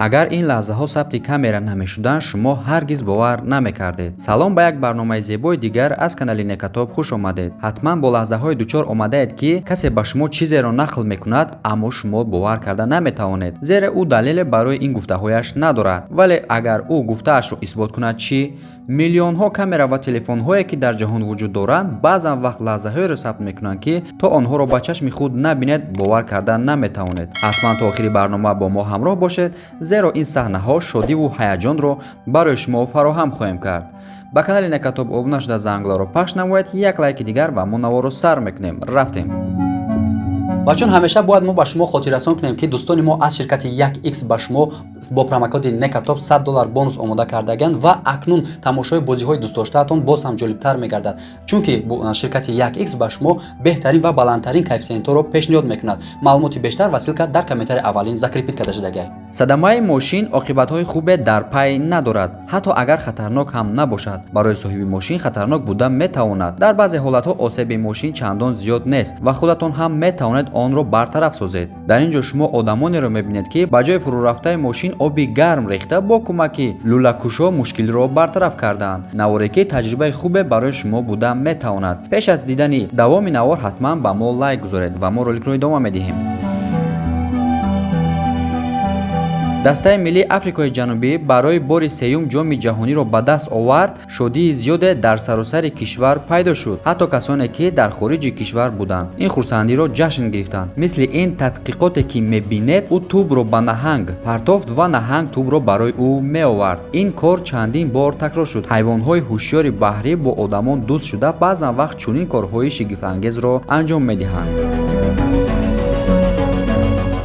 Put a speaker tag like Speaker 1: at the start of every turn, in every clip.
Speaker 1: агар ин лаҳзаҳо сабти камера намешуданд, шумо ҳаргиз бовар намекардед. Салом ба як барномаи зебои дигар аз канали Некатоб хуш омадед. ҳатман бо лаҳзаҳое дучор омадаед ки касе ба шумо чизеро нақл мекунад, аммо шумо бовар карда наметавонед, зеро ӯ далеле барои ин гуфтаҳояш надорад. вале агар ӯ гуфтаашро исбот кунад чӣ? миллионҳо камера ва телефонҳое ки дар ҷаҳон вуҷуд доранд, баъзан вақт лаҳзаҳоеро сабт мекунанд ки то онҳоро ба чашми худ набинед, бовар карда наметавонед. ҳатман то охири барнома бо мо ҳамроҳ бошед, зеро ин саҳнаҳо шодиву ҳаяҷонро барои шумо фароҳам хоҳем кард. ба канали Некатоб обуна шуда занглоро пахш намоед, як лайки дигар ва мо наворо сар мекунем. рафтем. ва чун ҳамеша бояд мо ба шумо хотиррасон кунем ки дӯстони мо аз ширкати 1x ба шумо бо промокоди Некатоб $100 бонус омода кардаганд ва акнун тамошои бозиҳои дӯстдоштаатон боз ҳам ҷолибтар мегардад, чунки ширкати 1x ба шумо беҳтарин ва баландтарин коэффициентҳоро пешниҳод мекунад. маълумоти бештар ва ссилка дар комментарияи аввалин закрепит карда шудагай. садамаи мошин оқибатҳои хубе дар пай надорад, ҳатто агар хатарнок ҳам набошад. барои соҳиби мошин хатарнок буда метавонад. дар баъзе ҳолатҳо осеби мошин чандон зиёд нест ва худатон ҳам метавонед онро бартараф созед. дар ин ҷо шумо одамонеро мебинед ки ба ҷои фурурафтаи мошин оби гарм рехта бо кӯмаки лӯлакушо мушкилиро бартараф кардаанд. наворе ки таҷрибаи хубе барои шумо буда метавонад. пеш аз дидани давоми навор ҳатман ба мо лайк гузоред ва мо роликро идома медиҳем. дастаи миллии Африкои Ҷанубӣ барои бори сеюм ҷоми ҷаҳониро ба даст овард. шодии зиёде дар саросари кишвар пайдо шуд, ҳатто касоне ки дар хориҷи кишвар буданд ин хурсандиро ҷашн гирифтанд. мисли ин тадқиқоте ки мебинед, ӯ тубро ба наҳанг партофт ва наҳанг тубро барои ӯ меовард. ин кор чандин бор такрор шуд. ҳайвонҳои ҳушёри баҳрӣ бо одамон дӯст шуда баъзан вақт чунин корҳои шигифтангезро анҷом медиҳанд.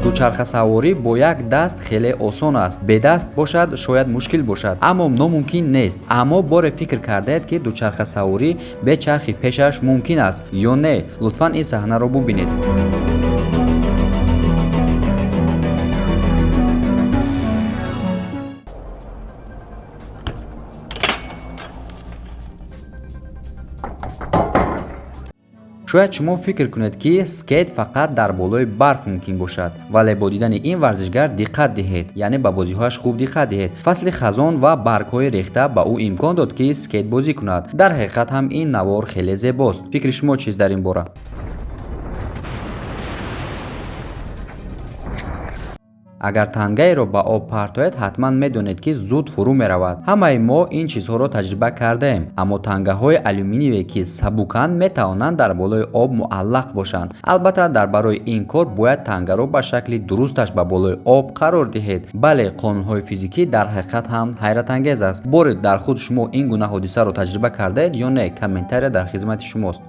Speaker 1: дучархасаворӣ бо як даст хеле осон аст. бедаст бошад шояд мушкил бошад, аммо номумкин нест. аммо боре фикр кардаед ки дучархасаворӣ бе чархи пешаш мумкин аст ё не? лутфан ин саҳнаро бубинед. шояд шумо фикр кунед ки скейт фақат дар болои барф мумкин бошад, вале бо дидани ин варзишгар диққат диҳед, яъне ба бозиҳояш хуб диққат диҳед. фасли хазон ва баргҳои рехта ба ӯ имкон дод ки скейтбозӣ кунад. дар ҳақиқат ҳам ин навор хеле зебост. фикри шумо чист дар ин бора? агар тангаеро ба об партоед, ҳатман медонед ки зуд фурӯ меравад. ҳамаи мо ин чизҳоро таҷриба кардаем, аммо тангаҳои алюминиеве ки сабуканд метавонанд дар болои об муаллақ бошанд. албатта дар барои ин кор бояд тангаро ба шакли дурусташ ба болои об қарор диҳед. бале қонунҳои физикӣ дар ҳақиқат ҳам ҳайратангез аст. боре дар худ шумо ин гуна ҳодисаро таҷриба кардаед ё не? комментария дар хизмати шумост.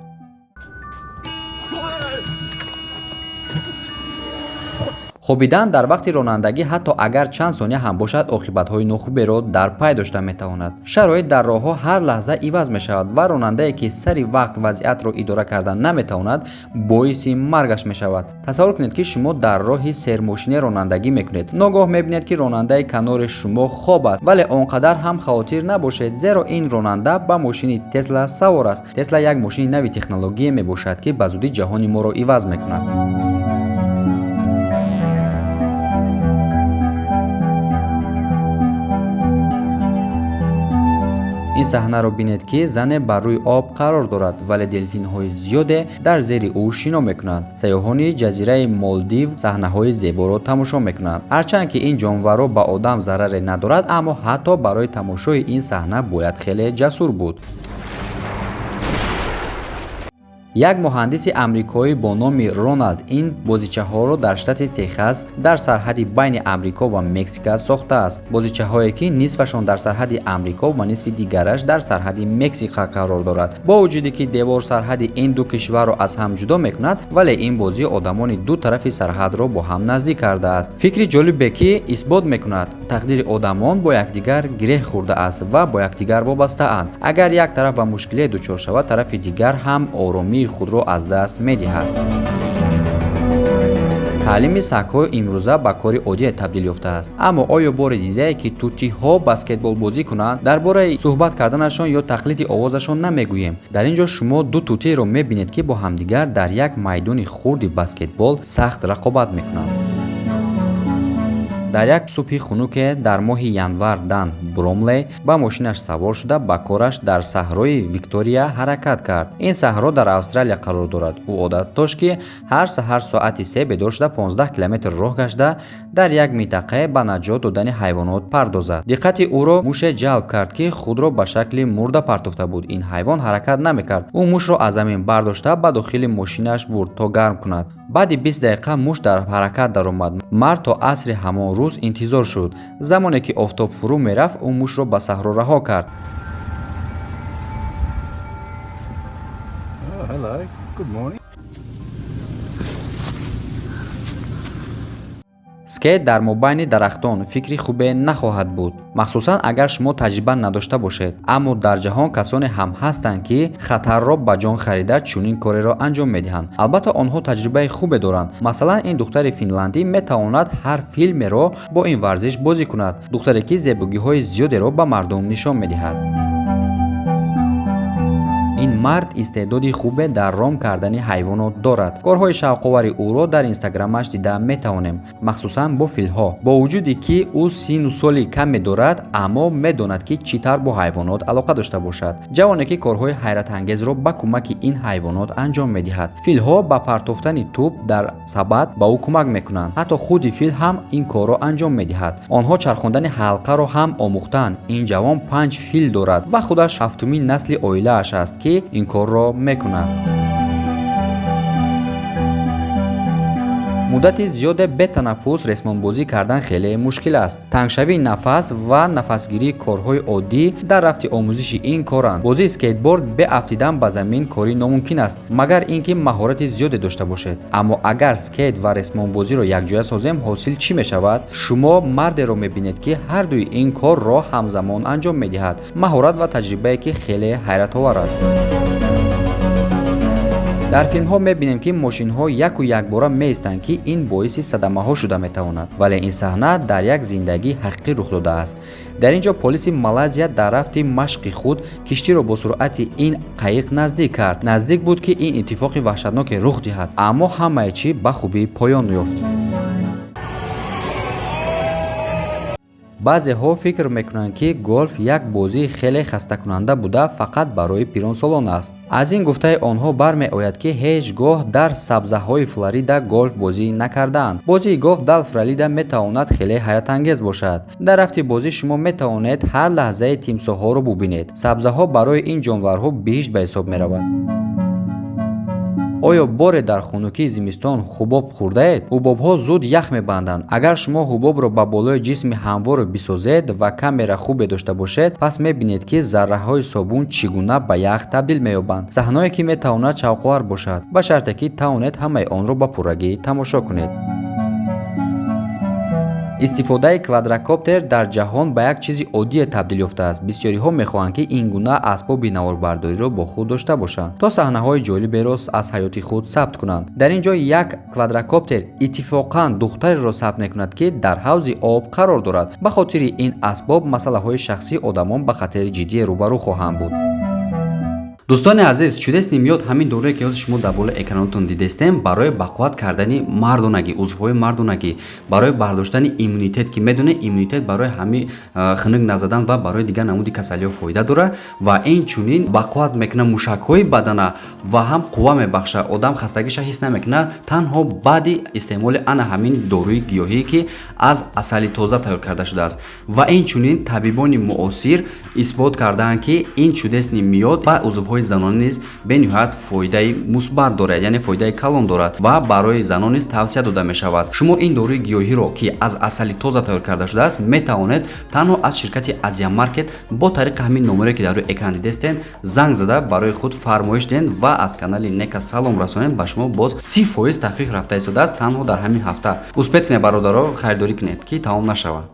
Speaker 1: хобидан дар вақти ронандагӣ ҳатто агар чанд сония ҳам бошад, оқибатҳои нохуберо дар пай дошта метавонад. шароит дар роҳҳо ҳар лаҳза иваз мешавад ва ронандае ки сари вақт вазъиятро идора карда наметавонад, боиси маргаш мешавад. тасаввур кунед ки шумо дар роҳи сермошинӣ ронандагӣ мекунед. ногоҳ мебинед ки ронандаи канори шумо хоб аст, вале он қадар ҳам хавотир набошед, зеро ин ронанда ба мошини Тесла савор аст. Тесла як мошини нави технологие мебошад ки ба зудӣ ҷаҳони моро иваз мекунад. ин саҳнаро бинед ки зане бар рӯи об қарор дорад, вале делфинҳои зиёде дар зери ӯ шино мекунанд. сайёҳони ҷазираи Молдив саҳнаҳои зеборо тамошо мекунанд. ҳарчанд ки ин ҷонварро ба одам зараре надорад, аммо ҳатто барои тамошои ин саҳна бояд хеле ҷасур буд. як муҳандиси амрикоӣ бо номи Роналд ин бозичаҳоро дар штати Техас дар сарҳади байни Амрико ва Мексика сохтааст. бозичаҳое ки нисфашон дар сарҳади Амрико ва нисфи дигараш дар сарҳади Мексика қарор дорад. бо вуҷуде ки девор сарҳади ин ду кишварро аз ҳам ҷудо мекунад, вале ин бозӣ одамони ду тарафи сарҳадро бо ҳам наздик кардааст. фикри ҷолибе ки исбот мекунад тақдири одамон бо якдигар гиреҳ хӯрдааст ва бо якдигар вобастаанд. агар як тараф ба мушкилие дучор шавад, тарафи дигар ҳам оромии худро аз даст медиҳад. таълими сагҳо имрӯза ба кори оддие табдил ёфтааст. аммо оё боре дидае ки тутиҳо баскетболбозӣ кунанд? дар бораи суҳбат карданашон ё тақлиди овозашон намегӯем. дар ин ҷо шумо ду тутиро мебинед ки бо ҳамдигар дар як майдони хурди баскетбол сахт рақобат мекунанд. дар як субҳи хунуке дар моҳи январ дан Бромлей ба мошинаш савор шуда ба кораш дар саҳрои Виктория ҳаракат кард. Ин саҳро дар Австралия қарор дорад. Ӯ одат дошт ки ҳар саҳар соати 3 бедор шуда 15 километр роҳ гашта дар як минтақае ба наҷот додани ҳайвонот пардозад. Диққати ӯро муше ҷалб кард ки худро ба шакли мурда партофта буд. Ин ҳайвон ҳаракат намекард. Ӯ мушро аз замин бардошта ба дохили мошинаш бурд то гарм кунад. баъди 20 дақиқа муш дар ҳаракат даромад. Мард то асри ҳамон рӯз интизор шуд. Замоне ки офтоб фурӯ мерафт, ӯ мушро ба саҳро раҳо кард.
Speaker 2: Hello, good morning.
Speaker 1: скейт дар мобайни дарахтон фикри хубе нахоҳад буд, махсусан агар шумо таҷриба надошта бошед. Аммо дар ҷаҳон касоне ҳам ҳастанд ки хатарро ба ҷон харида чунин кореро анҷом медиҳанд. Албатта онҳо таҷрибаи хубе доранд. Масалан, ин духтари финландӣ метавонад ҳар филмеро бо ин варзиш бозӣ кунад. духтаре ки зебогиҳои зиёдеро ба мардум нишон медиҳад. ин мард истеъдоди хубе дар ром кардани ҳайвонот дорад. корҳои шавқовари ӯро дар инстаграмаш дида метавонем, махсусан бо филҳо. бо вуҷуде ки ӯ сину соли каме дорад, аммо медонад ки чӣ тавр бо ҳайвонот алоқа дошта бошад. ҷавоне ки корҳои ҳайратангезро ба кӯмаки ин ҳайвонот анҷом медиҳад. филҳо ба партофтани тӯб дар сабад ба ӯ кӯмак мекунанд. ҳатто худи фил ҳам ин корро анҷом медиҳад. онҳо чархондани ҳалқаро ҳам омӯхтанд. ин ҷавон 5 фил дорад ва худаш ҳафтумин насли оилааш аст ки ин корро мекунад. муддати зиёде бетанаффус ресмонбозӣ кардан хеле мушкил аст. тангшавии нафас ва нафасгирии корҳои оддӣ дар рафти омӯзиши ин коранд. бозии скейтборд бе афтидан ба замин кори номумкин аст, магар ин ки маҳорати зиёде дошта бошед. аммо агар скейт ва ресмонбозиро якҷоя созем, ҳосил чӣ мешавад? шумо мардеро мебинед ки ҳардуи ин корро ҳамзамон анҷом медиҳад. маҳорат ва таҷрибае ки хеле ҳайратовар аст. дар филмҳо мебинем ки мошинҳо яку якбора меистанд ки ин боиси садамаҳо шуда метавонад, вале ин саҳна дар як зиндагӣ ҳақиқӣ рух додааст. дар ин ҷо полиси Малайзия дар рафти машқи худ киштиро бо суръати ин қайиқ наздик кард. наздик буд ки ин иттифоқи ваҳшатноке рух диҳад, аммо ҳамаи чӣ ба хубӣ поён ёфт. баъзеҳо фикр мекунанд ки голф як бозии хеле хастакунанда буда фақат барои пиронсолон аст. аз ин гуфтаи онҳо бармеояд ки ҳеҷ гоҳ дар сабзаҳои Флорида голф бозӣ накардаанд. бозии голф дар Флорида метавонад хеле ҳайратангез бошад. дар рафти бозӣ шумо метавонед ҳар лаҳзаи тимсоҳҳоро бубинед. сабзаҳо барои ин ҷонварҳо биҳишт ба ҳисоб меравад. оё боре дар хунукии зимистон ҳубоб хӯрдаед? ҳубобҳо зуд ях мебанданд. агар шумо ҳубобро ба болои ҷисми ҳамворо бисозед ва камера хубе дошта бошед, пас мебинед ки зарраҳои собун чӣ гуна ба ях табдил меёбанд. саҳное ки метавонад шавқовар бошад, ба шарте ки тавонед ҳамаи онро ба пуррагӣ тамошо кунед. истифодаи квадрокоптер дар ҷаҳон ба як чизи оддие табдил ёфтааст. бисёриҳо мехоҳанд ки ин гуна асбоби наворбардориро бо худ дошта бошанд, то саҳнаҳои ҷолиберо аз ҳаёти худ сабт кунанд. дар ин ҷо як квадрокоптер иттифоқан духтареро сабт мекунад ки дар ҳавзи об қарор дорад. ба хотири ин асбоб масъалаҳои шахсии одамон ба хатари ҷиддие рӯбарӯ хоҳанд буд. дӯстони азиз, чудесни миёд ҳамин дорае ки ҳозир шумо дар болои экранотон дидестем барои бақувват кардани мардонагӣ, узвҳои мардонагӣ, барои бардоштани иммунитет, ки медонед иммунитет барои ҳамин хинук назадан ва барои дигар намуди касалиҳо фоида дорад ва инчунин бақувват мекунад мушакҳои бадана ва ҳам қувва мебахшад. одам хастагиша ҳис намекунад танҳо баъди истеъмоли ана ҳамин доруи гиёҳӣ ки аз асали тоза тайёр карда шудааст. ва инчунин табибони муосир исбот кардаанд ки ин чудесни миёд ба узвҳои занон низ бениҳоят фоидаи мусбат дорад, яъне фоидаи калон дорад ва барои занон низ тавсия дода мешавад. шумо ин доруи гиёҳиро ки аз асали тоза тайёр карда шудааст метавонед танҳо аз ширкати Азия Маркет бо тариқи ҳамин номере ки дар рӯи экран дидестен занг зада барои худ фармоиш диҳед ва аз канали Нека салом расонед. ба шумо боз 30% тахфиф рафта истодааст танҳо дар ҳамин ҳафта. успед кунед бародаро, харидорӣ кунед ки тамом нашавад.